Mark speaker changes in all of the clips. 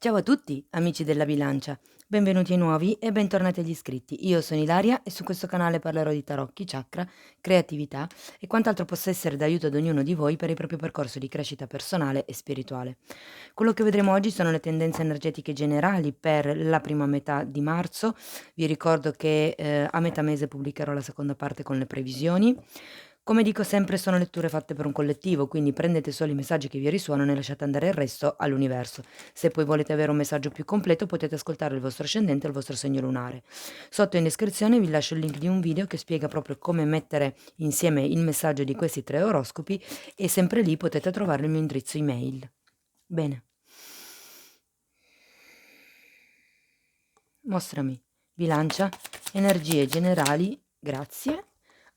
Speaker 1: Ciao a tutti, amici della bilancia, benvenuti ai nuovi e bentornati agli iscritti. Io sono Ilaria e su questo canale parlerò di tarocchi, chakra, creatività e quant'altro possa essere d'aiuto ad ognuno di voi per il proprio percorso di crescita personale e spirituale. Quello che vedremo oggi sono le tendenze energetiche generali per la prima metà di marzo. Vi ricordo che a metà mese pubblicherò la seconda parte con le previsioni. Come dico sempre, sono letture fatte per un collettivo, quindi prendete solo i messaggi che vi risuonano e lasciate andare il resto all'universo. Se poi volete avere un messaggio più completo, potete ascoltare il vostro ascendente e il vostro segno lunare. Sotto in descrizione vi lascio il link di un video che spiega proprio come mettere insieme il messaggio di questi tre oroscopi e sempre lì potete trovare il mio indirizzo email. Bene, mostrami. Bilancia, energie generali, grazie.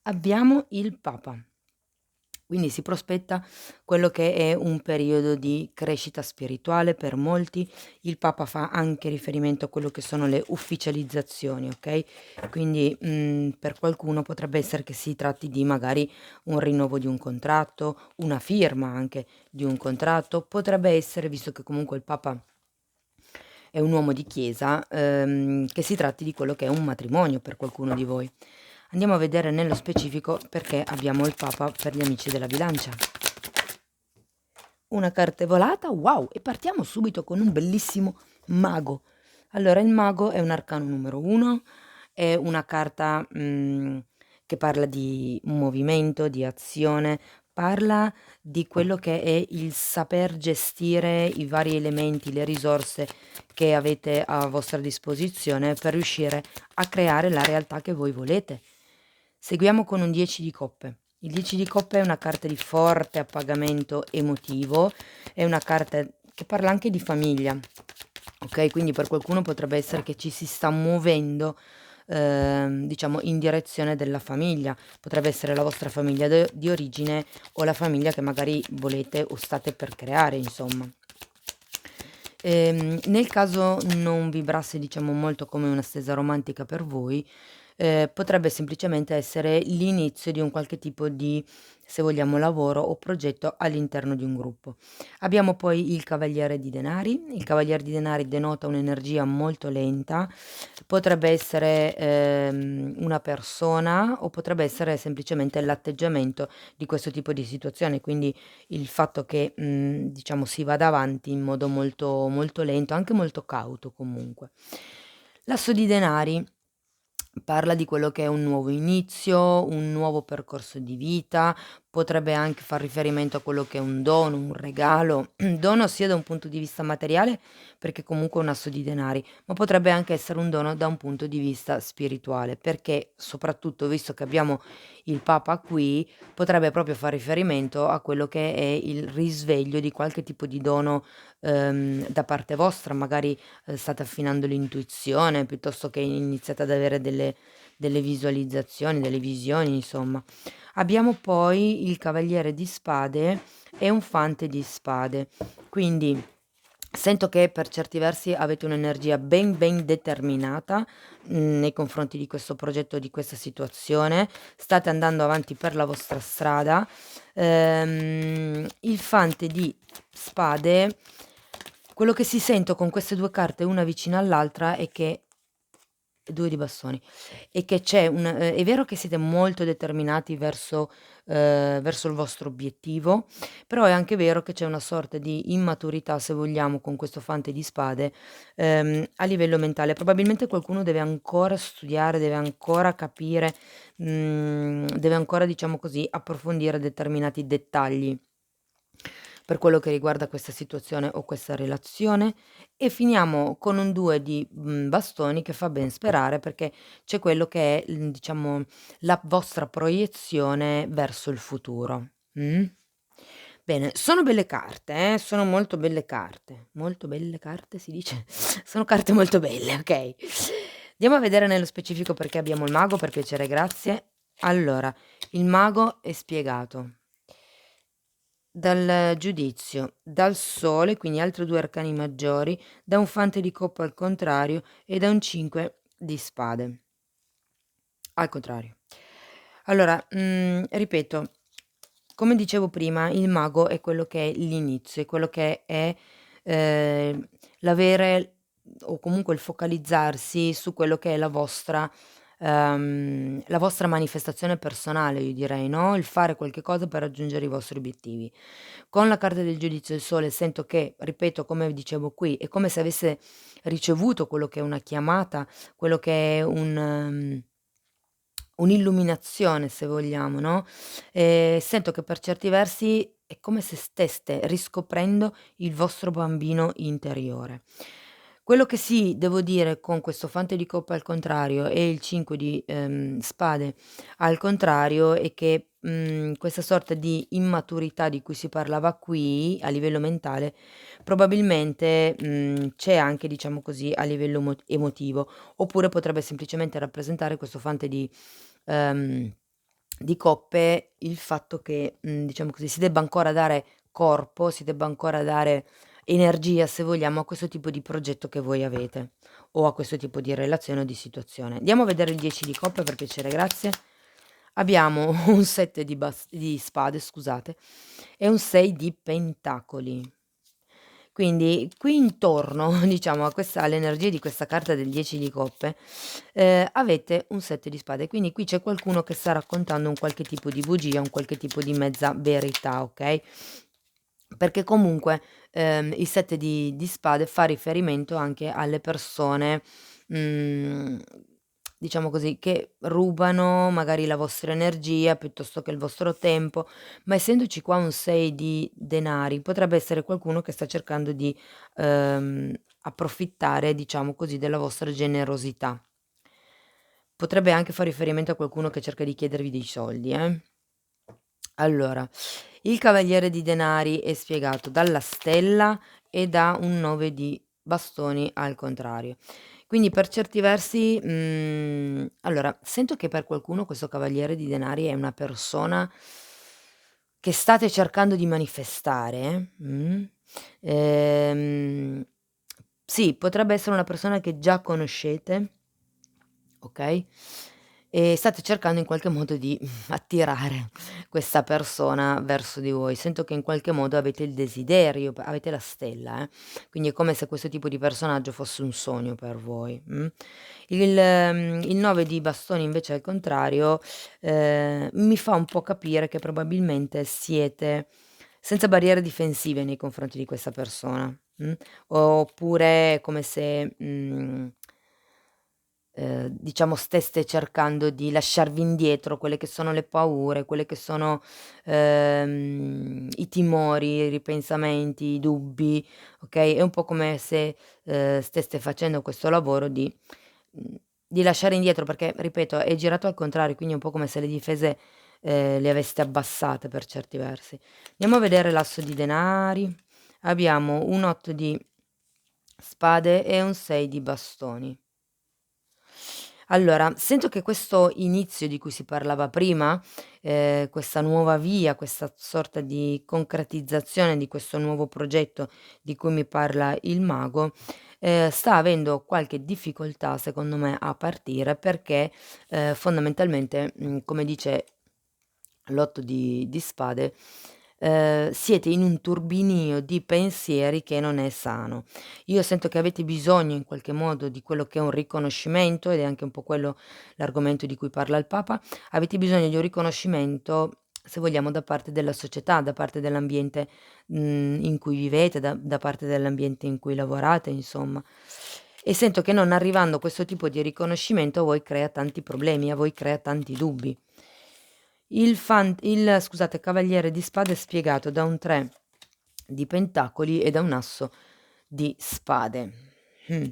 Speaker 1: Abbiamo il Papa. Quindi si prospetta quello che è un periodo di crescita spirituale per molti. Il Papa fa anche riferimento a quello che sono le ufficializzazioni, ok? Quindi per qualcuno potrebbe essere che si tratti di magari un rinnovo di un contratto, una firma anche di un contratto. Potrebbe essere, visto che comunque il Papa è un uomo di chiesa, che si tratti di quello che è un matrimonio per qualcuno di voi. Andiamo a vedere nello specifico perché abbiamo il Papa per gli amici della bilancia. Una carta è volata, wow! E partiamo subito con un bellissimo mago. Allora, il mago è un arcano numero 1, è una carta che parla di movimento, di azione, parla di quello che è il saper gestire i vari elementi, le risorse che avete a vostra disposizione per riuscire a creare la realtà che voi volete. Seguiamo con un 10 di coppe. Il 10 di coppe è una carta di forte appagamento emotivo, è una carta che parla anche di famiglia, ok? Quindi per qualcuno potrebbe essere che ci si sta muovendo, diciamo, in direzione della famiglia. Potrebbe essere la vostra famiglia di origine o la famiglia che magari volete o state per creare, insomma. Nel caso non vibrasse, diciamo, molto come una stesa romantica per voi, potrebbe semplicemente essere l'inizio di un qualche tipo di, se vogliamo, lavoro o progetto all'interno di un gruppo. Abbiamo poi il Cavaliere di Denari. Il Cavaliere di Denari denota un'energia molto lenta, potrebbe essere, una persona o potrebbe essere semplicemente l'atteggiamento di questo tipo di situazione, quindi il fatto che, diciamo si vada avanti in modo molto molto lento, anche molto cauto comunque. L'asso di denari parla di quello che è un nuovo inizio, un nuovo percorso di vita, potrebbe anche far riferimento a quello che è un dono, un regalo, dono sia da un punto di vista materiale, perché comunque è un asso di denari, ma potrebbe anche essere un dono da un punto di vista spirituale, perché soprattutto visto che abbiamo il Papa qui, potrebbe proprio far riferimento a quello che è il risveglio di qualche tipo di dono, da parte vostra, magari, state affinando l'intuizione, piuttosto che iniziate ad avere delle visualizzazioni, delle visioni, insomma. Abbiamo poi il Cavaliere di Spade e un Fante di Spade, quindi sento che per certi versi avete un'energia ben determinata, nei confronti di questo progetto, di questa situazione, state andando avanti per la vostra strada. Il Fante di Spade, quello che si sento con queste 2 carte una vicina all'altra è che 2 di bastoni, è che c'è un è vero che siete molto determinati verso il vostro obiettivo, però è anche vero che c'è una sorta di immaturità, se vogliamo, con questo Fante di Spade, a livello mentale. Probabilmente qualcuno deve ancora studiare, deve ancora capire, deve ancora, diciamo così, approfondire determinati dettagli per quello che riguarda questa situazione o questa relazione e finiamo con un 2 di, bastoni che fa ben sperare perché c'è quello che è, diciamo, la vostra proiezione verso il futuro. Bene, sono belle carte, sono molto belle carte. Molto belle carte si dice? Sono carte molto belle, okay. Andiamo a vedere nello specifico perché abbiamo il mago, per piacere, grazie. Allora, il mago è spiegato dal giudizio, dal sole, quindi altri 2 arcani maggiori, da un fante di coppa al contrario e da un 5 di spade. Al contrario. Allora, ripeto, come dicevo prima, il mago è quello che è l'inizio, è quello che è, l'avere o comunque il focalizzarsi su quello che è la vostra manifestazione personale, io direi, no, il fare qualche cosa per raggiungere i vostri obiettivi. Con la carta del giudizio del sole sento che, ripeto, come dicevo qui, è come se avesse ricevuto quello che è una chiamata, quello che è un'illuminazione se vogliamo, no, sento che per certi versi è come se steste riscoprendo il vostro bambino interiore. Quello che sì, devo dire con questo fante di coppe al contrario e il 5 di, spade al contrario è che, questa sorta di immaturità di cui si parlava qui, a livello mentale, probabilmente, c'è anche, diciamo così, a livello emotivo, oppure potrebbe semplicemente rappresentare questo fante ehm, di coppe il fatto che, diciamo così, si debba ancora dare corpo, si debba ancora dare energia, se vogliamo, a questo tipo di progetto che voi avete o a questo tipo di relazione o di situazione. Andiamo a vedere il 10 di coppe per piacere, grazie. Abbiamo un 7 di spade, scusate, e un 6 di pentacoli. Quindi qui intorno, diciamo, a questa all'energia di questa carta del 10 di coppe, avete un 7 di spade, quindi qui c'è qualcuno che sta raccontando un qualche tipo di bugia, un qualche tipo di mezza verità, okay, perché comunque, il 7 di spade fa riferimento anche alle persone, mhmm, diciamo così, che rubano magari la vostra energia piuttosto che il vostro tempo, ma essendoci qua un 6 di denari, potrebbe essere qualcuno che sta cercando di, ehm, approfittare, diciamo così, della vostra generosità. Potrebbe anche far riferimento a qualcuno che cerca di chiedervi dei soldi, eh. Allora, il cavaliere di denari è spiegato dalla stella e da un 9 di bastoni al contrario. Quindi per certi versi, allora, sento che per qualcuno questo cavaliere di denari è una persona che state cercando di manifestare, ehm, sì, potrebbe essere una persona che già conoscete, okay, e state cercando in qualche modo di attirare questa persona verso di voi. Sento che in qualche modo avete il desiderio, p avete la stella, quindi è come se questo tipo di personaggio fosse un sogno per voi, il 9 di bastoni invece al contrario, mi fa un po' capire che probabilmente siete senza barriere difensive nei confronti di questa persona, oppure è come se, diciamo steste cercando di lasciarvi indietro quelle che sono le paure, quelle che sono, i timori, i ripensamenti, i dubbi, okay, è un po' come se, steste facendo questo lavoro mhmm, di lasciare indietro perché, ripeto, è girato al contrario, quindi è un po' come se le difese, le aveste abbassate per certi versi. Andiamo a vedere l'asso di denari. Abbiamo un 8 di spade e un 6 di bastoni. Allora, sento che questo inizio di cui si parlava prima, questa nuova via, questa sorta di concretizzazione di questo nuovo progetto di cui mi parla il mago, sta avendo qualche difficoltà secondo me a partire perché, fondamentalmente, come dice l'8 di spade, siete in un turbinio di pensieri che non è sano. Io sento che avete bisogno in qualche modo di quello che è un riconoscimento, ed è anche un po' quello l'argomento di cui parla il Papa, avete bisogno di un riconoscimento, se vogliamo, da parte della società, da parte dell'ambiente, in cui vivete, da parte dell'ambiente in cui lavorate, insomma. E sento che non arrivando questo tipo di riconoscimento a voi crea tanti problemi, a voi crea tanti dubbi. Scusate, cavaliere di spade è spiegato da un 3 di pentacoli e da un asso di spade. Mh.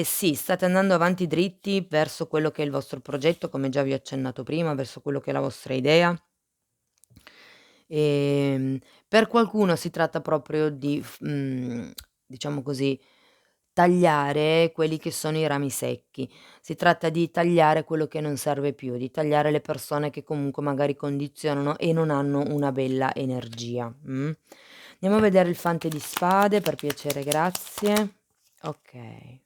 Speaker 1: Sì, state andando avanti dritti verso quello che è il vostro progetto, come già vi ho accennato prima, verso quello che è la vostra idea. Ehm, per qualcuno si tratta proprio di diciamo così, tagliare quelli che sono i rami secchi. Si tratta di tagliare quello che non serve più, di tagliare le persone che comunque magari condizionano e non hanno una bella energia, Andiamo a vedere il fante di spade, per piacere, grazie. Okay.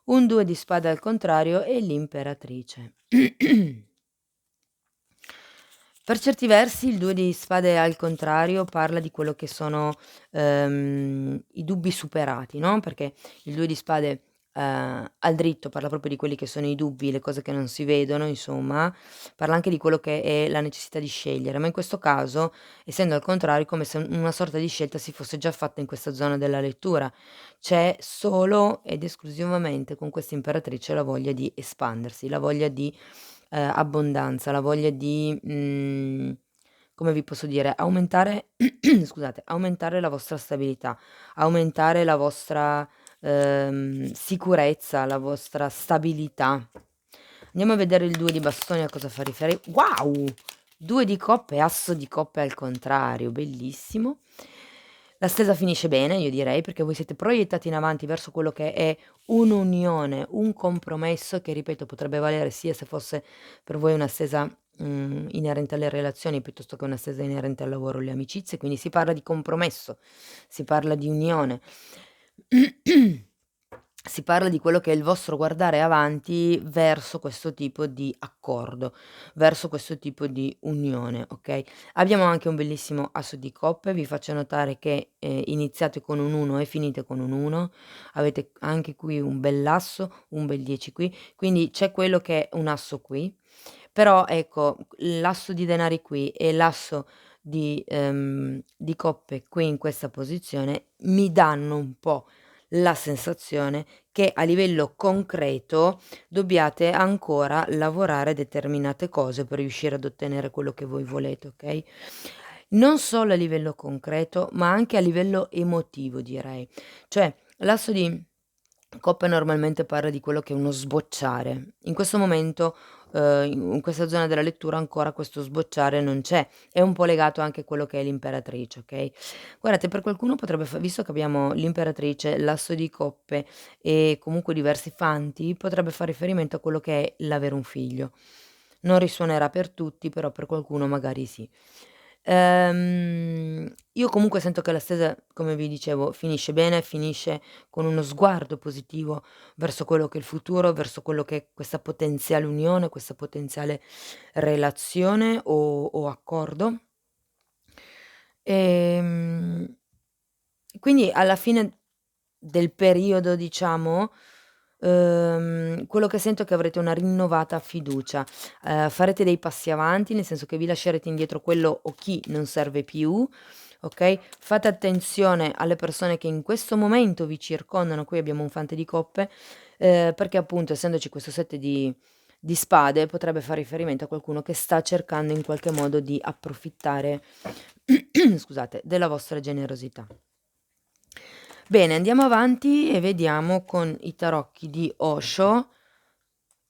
Speaker 1: Un 2 di spade al contrario e l'imperatrice. Per certi versi il 2 di spade al contrario parla di quello che sono, i dubbi superati, no, perché il 2 di spade, al dritto parla proprio di quelli che sono i dubbi, le cose che non si vedono insomma, parla anche di quello che è la necessità di scegliere, ma in questo caso, essendo al contrario, è come se una sorta di scelta si fosse già fatta in questa zona della lettura. C'è solo ed esclusivamente con questa imperatrice la voglia di espandersi, la voglia di abbondanza, la voglia di, come vi posso dire, aumentare scusate, aumentare la vostra stabilità, aumentare la vostra, sicurezza, la vostra stabilità. Andiamo a vedere il 2 di bastoni a cosa fa wow! 2 di coppe, asso di coppe al contrario, bellissimo. La stesa finisce bene, io direi, perché voi siete proiettati in avanti verso quello che è un'unione, un compromesso che, ripeto, potrebbe valere sia se fosse per voi una stesa, inerente alle relazioni piuttosto che una stesa inerente al lavoro o alle amicizie, quindi si parla di compromesso, si parla di unione. Si parla di quello che è il vostro guardare avanti verso questo tipo di accordo, verso questo tipo di unione, okay? Abbiamo anche un bellissimo asso di coppe, vi faccio notare che, iniziate con un 1 e finite con un 1, avete anche qui un bell'asso, un bel 10 qui, quindi c'è quello che è un asso qui, però ecco, l'asso di denari qui e l'asso di coppe qui in questa posizione mi danno un po' la sensazione che a livello concreto dobbiate ancora lavorare determinate cose per riuscire ad ottenere quello che voi volete, okay, non solo a livello concreto, ma anche a livello emotivo direi. Cioè, l'asso di coppe normalmente parla di quello che è uno sbocciare. In questo momento, in questa zona della lettura ancora questo sbocciare non c'è. È un po' legato anche a quello che è l'imperatrice, okay? Guardate, per qualcuno potrebbe visto che abbiamo l'imperatrice, l'asso di coppe e comunque diversi fanti, potrebbe far riferimento a quello che è l'avere un figlio. Non risuonerà per tutti, però per qualcuno magari sì. Io comunque sento che la stesa, come vi dicevo, finisce bene, finisce con uno sguardo positivo verso quello che è il futuro, verso quello che è questa potenziale unione, questa potenziale relazione o accordo. Ehm quindi alla fine del periodo, diciamo, quello che sento è che avrete una rinnovata fiducia. Farete dei passi avanti, nel senso che vi lascerete indietro quello o chi non serve più, okay, fate attenzione alle persone che in questo momento vi circondano, qui abbiamo un fante di coppe, perché appunto essendoci questo 7 di spade, potrebbe far riferimento a qualcuno che sta cercando in qualche modo di approfittare, scusate, della vostra generosità. Bene, andiamo avanti e vediamo con i tarocchi di Osho,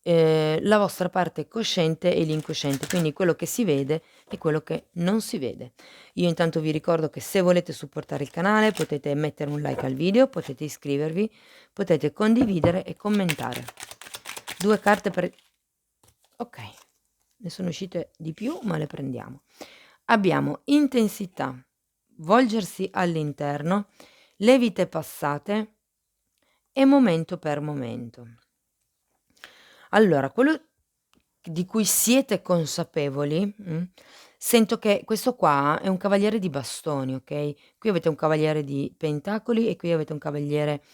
Speaker 1: la vostra parte cosciente e l'incosciente, quindi quello che si vede e quello che non si vede. Io intanto vi ricordo che se volete supportare il canale potete mettere un like al video, potete iscrivervi, potete condividere e commentare. 2 carte per okay, ne sono uscite di più, ma le prendiamo. Abbiamo intensità, volgersi all'interno, le vite passate e momento per momento. Allora, quello di cui siete consapevoli, sento che questo qua è un cavaliere di bastoni, okay, qui avete un cavaliere di pentacoli e qui avete un cavaliere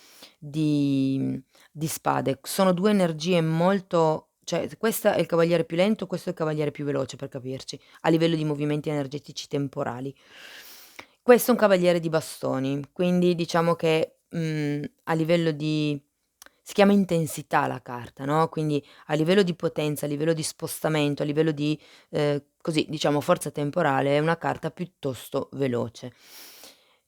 Speaker 1: di di spade. Sono 2 energie molto, cioè questa è il cavaliere più lento, questo è il cavaliere più veloce per capirci, a livello di movimenti energetici temporali. Questo è un cavaliere di bastoni, quindi diciamo che, a livello di, si chiama intensità la carta, no, quindi a livello di potenza, a livello di spostamento, a livello di, così diciamo forza temporale, è una carta piuttosto veloce.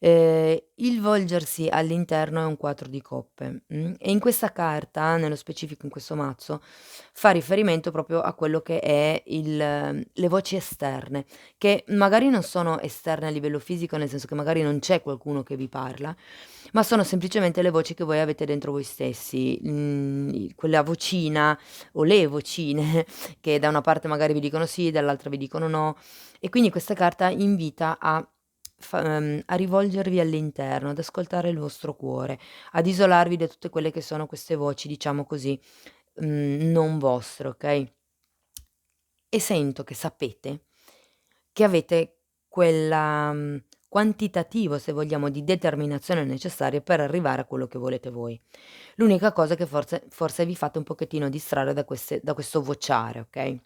Speaker 1: Il volgersi all'interno è un 4 di coppe, e in questa carta, nello specifico in questo mazzo, fa riferimento proprio a quello che è le voci esterne, che magari non sono esterne a livello fisico, nel senso che magari non c'è qualcuno che vi parla, ma sono semplicemente le voci che voi avete dentro voi stessi, i quella vocina o le vocine che da una parte magari vi dicono sì, dall'altra vi dicono no, e quindi questa carta invita a rivolgervi all'interno, ad ascoltare il vostro cuore, ad isolarvi da tutte quelle che sono queste voci, diciamo così, non vostre, okay, e sento che sapete che avete quella quantitativo, se vogliamo, di determinazione necessaria per arrivare a quello che volete voi. L'unica cosa è che forse vi fate un pochettino distrarre da questo vociare, okay?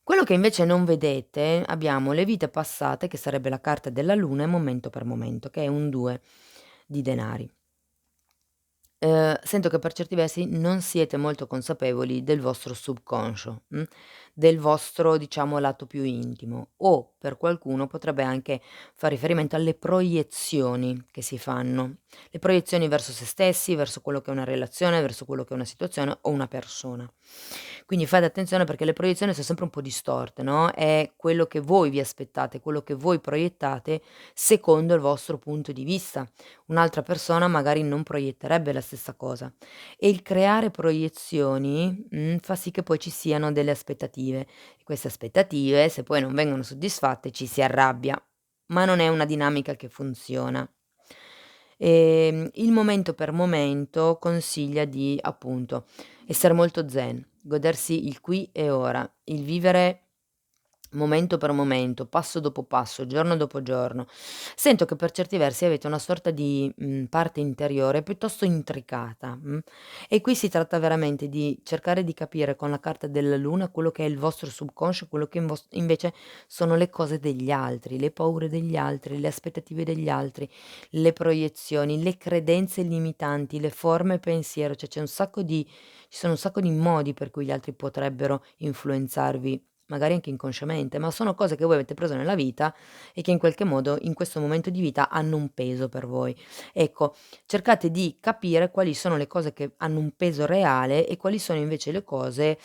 Speaker 1: Quello che invece non vedete, abbiamo le vite passate, che sarebbe la carta della luna, e momento per momento, che è un 2 di denari. Sento che per certi versi non siete molto consapevoli del vostro subconscio, del vostro, diciamo, lato più intimo, o per qualcuno potrebbe anche far riferimento alle proiezioni che si fanno. Le proiezioni verso se stessi, verso quello che è una relazione, verso quello che è una situazione o una persona. Quindi fate attenzione perché le proiezioni son sempre un po' distorte, no, è quello che voi vi aspettate, quello che voi proiettate secondo il vostro punto di vista. Un'altra persona magari non proietterebbe la stessa cosa e il creare proiezioni, fa sì che poi ci siano delle aspettative e queste aspettative, se poi non vengono soddisfatte, ci si arrabbia, ma non è una dinamica che funziona. Il momento per momento consiglia di, appunto, essere molto zen, godersi il qui e ora, il vivere momento per momento, passo dopo passo, giorno dopo giorno. Sento che per certi versi avete una sorta di, parte interiore piuttosto intricata, e qui si tratta veramente di cercare di capire con la carta della luna quello che è il vostro subconscio, quello che invece sono le cose degli altri, le paure degli altri, le aspettative degli altri, le proiezioni, le credenze limitanti, le forme pensiero, cioè ci sono un sacco di modi per cui gli altri potrebbero influenzarvi, magari anche inconsciamente, ma sono cose che voi avete preso nella vita e che in qualche modo in questo momento di vita hanno un peso per voi. Ecco, cercate di capire quali sono le cose che hanno un peso reale e quali sono invece le cose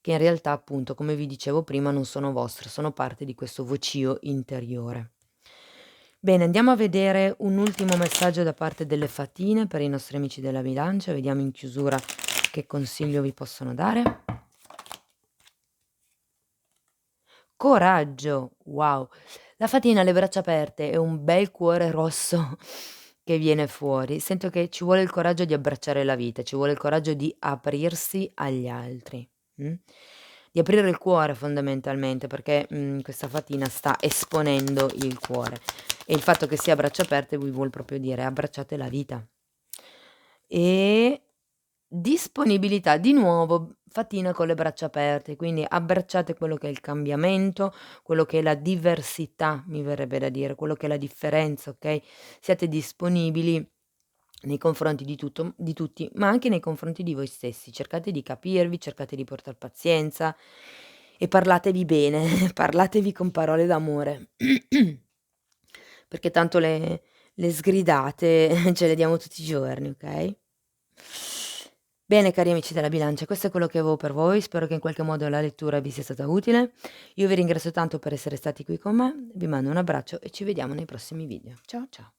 Speaker 1: che in realtà, appunto, come vi dicevo prima, non sono vostre, sono parte di questo vocio interiore. Bene, andiamo a vedere un ultimo messaggio da parte delle fatine per i nostri amici della bilancia, vediamo in chiusura che consiglio vi possono dare. Coraggio, wow! La fatina ha le braccia aperte e un bel cuore rosso che viene fuori. Sento che ci vuole il coraggio di abbracciare la vita, ci vuole il coraggio di aprirsi agli altri, di aprire il cuore fondamentalmente, perché, questa fatina sta esponendo il cuore e il fatto che sia a braccia aperte vi vuol proprio dire: abbracciate la vita. E disponibilità, di nuovo fatina con le braccia aperte, quindi abbracciate quello che è il cambiamento, quello che è la diversità, mi verrebbe da dire, quello che è la differenza, okay, siate disponibili nei confronti di tutti, ma anche nei confronti di voi stessi. Cercate di capirvi, cercate di portar pazienza e parlatevi bene, parlatevi con parole d'amore, perché tanto le sgridate ce le diamo tutti i giorni, okay? Bene cari amici della bilancia, questo è quello che avevo per voi, spero che in qualche modo la lettura vi sia stata utile. Io vi ringrazio tanto per essere stati qui con me, vi mando un abbraccio e ci vediamo nei prossimi video. Ciao ciao.